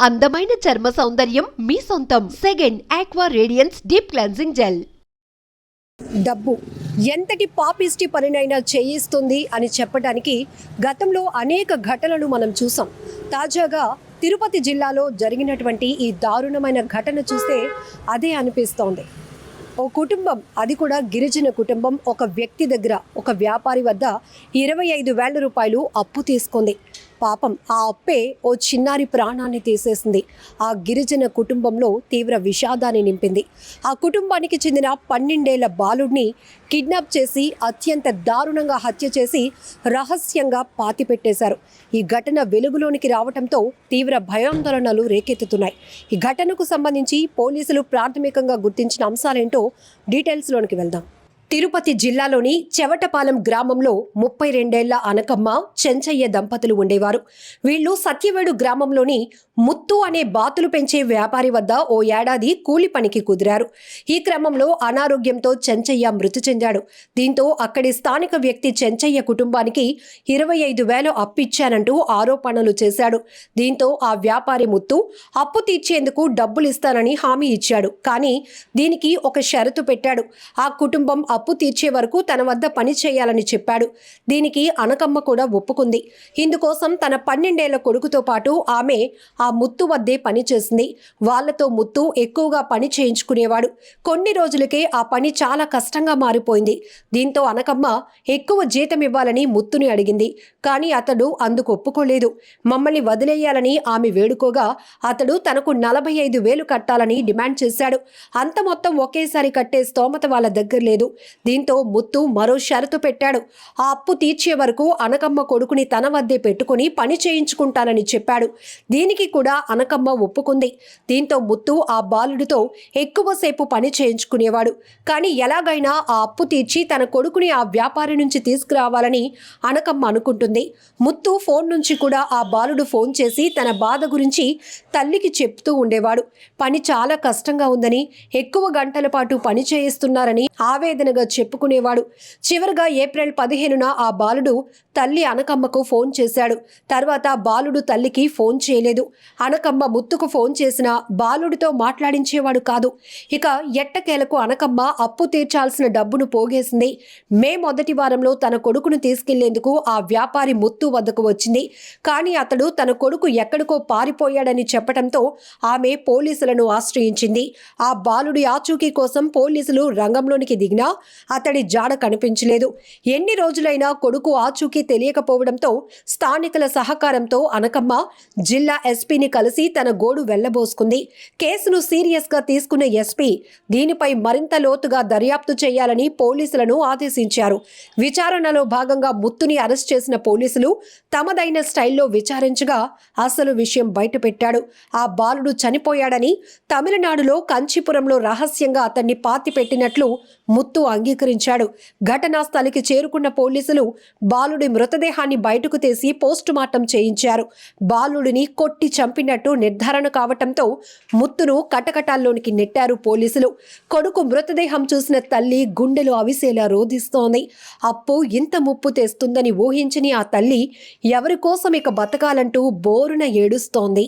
అందమైన చర్మ సౌందర్యం మీ సొంతం. Second aqua radiance deep cleansing gel. డబ్బు ఎంతటి పాపిష్టి పనినైనా చేయిస్తుంది అని చెప్పడానికి గతంలో అనేక ఘటనలు మనం చూసాం. తాజాగా తిరుపతి జిల్లాలో జరిగినటువంటి ఈ దారుణమైన ఘటన చూస్తే అదే అనిపిస్తోంది. ఓ కుటుంబం, అది కూడా గిరిజన కుటుంబం, ఒక వ్యక్తి దగ్గర, ఒక వ్యాపారి వద్ద 25,000 రూపాయలు అప్పు తీసుకుంది. పాపం ఆ అప్పే ఓ చిన్నారి ప్రాణాన్ని తీసేసింది. ఆ గిరిజన కుటుంబంలో తీవ్ర విషాదాన్ని నింపింది. ఆ కుటుంబానికి చెందిన 12 ఏళ్ల బాలుడిని కిడ్నాప్ చేసి అత్యంత దారుణంగా హత్య చేసి రహస్యంగా పాతిపెట్టేశారు. ఈ ఘటన వెలుగులోనికి రావడంతో తీవ్ర భయాందోళనలు రేకెత్తుతున్నాయి. ఈ ఘటనకు సంబంధించి పోలీసులు ప్రాథమికంగా గుర్తించిన అంశాలేంటో డీటెయిల్స్లోనికి వెళ్దాం. తిరుపతి జిల్లాలోని చెవటపాలెం గ్రామంలో 32 ఏళ్ల అనకమ్మ, చెంచయ్య దంపతులు ఉండేవారు. వీళ్ళు సత్యవేడు గ్రామంలోని ముత్తు అనే బాతులు పెంచే వ్యాపారి వద్ద ఓ ఏడాది కూలి పనికి కుదిరారు. ఈ క్రమంలో అనారోగ్యంతో చెంచయ్య మృతి చెందాడు. దీంతో అక్కడి స్థానిక వ్యక్తి చెంచయ్య కుటుంబానికి 25,000 అప్పిచ్చానంటూ ఆరోపణలు చేశాడు. దీంతో ఆ వ్యాపారి ముత్తు అప్పు తీర్చేందుకు డబ్బులిస్తానని హామీ ఇచ్చాడు. కానీ దీనికి ఒక షరతు పెట్టాడు. ఆ కుటుంబం అప్పు తీర్చే వరకు తన వద్ద పని చేయాలని చెప్పాడు. దీనికి అనకమ్మ కూడా ఒప్పుకుంది. ఇందుకోసం తన 12 ఏళ్ల కొడుకుతో పాటు ఆమె ఆ ముత్తు వద్దే పని చేసింది. వాళ్లతో ముత్తు ఎక్కువగా పని చేయించుకునేవాడు. కొన్ని రోజులకే ఆ పని చాలా కష్టంగా మారిపోయింది. దీంతో అనకమ్మ ఎక్కువ జీతం ఇవ్వాలని ముత్తుని అడిగింది. కానీ అతడు అందుకు ఒప్పుకోలేదు. మమ్మల్ని వదిలేయాలని ఆమె వేడుకోగా అతడు తనకు 45,000 కట్టాలని డిమాండ్ చేశాడు. అంత మొత్తం ఒకేసారి కట్టే స్తోమత వాళ్ళ దగ్గర లేదు. దీంతో ముత్తు మరో షరతు పెట్టాడు. ఆ అప్పు తీర్చే వరకు అనకమ్మ కొడుకుని తన వద్దే పెట్టుకుని పని చేయించుకుంటానని చెప్పాడు. దీనికి కూడా అనకమ్మ ఒప్పుకుంది. దీంతో ముత్తు ఆ బాలుడితో ఎక్కువసేపు పని చేయించుకునేవాడు. కానీ ఎలాగైనా ఆ అప్పు తీర్చి తన కొడుకుని ఆ వ్యాపారి నుంచి తీసుకురావాలని అనకమ్మ అనుకుంటుంది. ముత్తు ఫోన్ నుంచి కూడా ఆ బాలుడు ఫోన్ చేసి తన బాధ గురించి తల్లికి చెప్తూ ఉండేవాడు. పని చాలా కష్టంగా ఉందని, ఎక్కువ గంటల పాటు పని చేయిస్తున్నారని ఆవేదనగా చెప్పుకునేవాడు. చివరిగా ఏప్రిల్ 15న ఆ బాలుడు తల్లి అనకమ్మకు ఫోన్ చేశాడు. తర్వాత బాలుడు తల్లికి ఫోన్ చేయలేదు. అనకమ్మ ముత్తుకు ఫోన్ చేసినా బాలుడితో మాట్లాడించేవాడు కాదు. ఇక ఎట్టకేలకు అనకమ్మ అప్పు తీర్చాల్సిన డబ్బును పోగేసింది. మే మొదటి వారంలో తన కొడుకును తీసుకెళ్లేందుకు ఆ వ్యాపారి ముత్తు వద్దకు వచ్చింది. కానీ అతడు తన కొడుకు ఎక్కడికో పారిపోయాడని చెప్పడంతో ఆమె పోలీసులను ఆశ్రయించింది. ఆ బాలుడి ఆచూకీ కోసం పోలీసులు రంగంలోనికి దిగినా అతడి జాడ కనిపించలేదు. ఎన్ని రోజులైనా కొడుకు ఆచూకీ తెలియకపోవడంతో స్థానికుల సహకారంతో అనకమ్మ జిల్లా ఎస్పీని కలిసి తన గోడు వెళ్లబోసుకుంది. కేసును సీరియస్గా తీసుకున్న ఎస్పీ దీనిపై మరింత లోతుగా దర్యాప్తు చేయాలని పోలీసులను ఆదేశించారు. విచారణలో భాగంగా ముత్తుని అరెస్ట్ చేసిన పోలీసులు తమదైన స్టైల్లో విచారించగా అసలు విషయం బయటపెట్టాడు. ఆ బాలుడు చనిపోయాడని, తమిళనాడులో కంచీపురంలో రహస్యంగా అతన్ని పాతిపెట్టినట్లు ముత్తు అంగీకరించాడు. ఘటనా స్థలికి చేరుకున్న పోలీసులు బాలుడి మృతదేహాన్ని బయటకు తీసి పోస్టుమార్టం చేయించారు. బాలుడిని కొట్టి చంపినట్టు నిర్ధారణ కావటంతో ముత్తును కటకటాల్లోనికి నెట్టారు పోలీసులు. కొడుకు మృతదేహం చూసిన తల్లి గుండెలు అవిసేలా రోధిస్తోంది. అప్పు ఇంత ముప్పు తెస్తుందని ఊహించని ఆ తల్లి ఎవరి కోసం ఇక బతకాలంటూ బోరున ఏడుస్తోంది.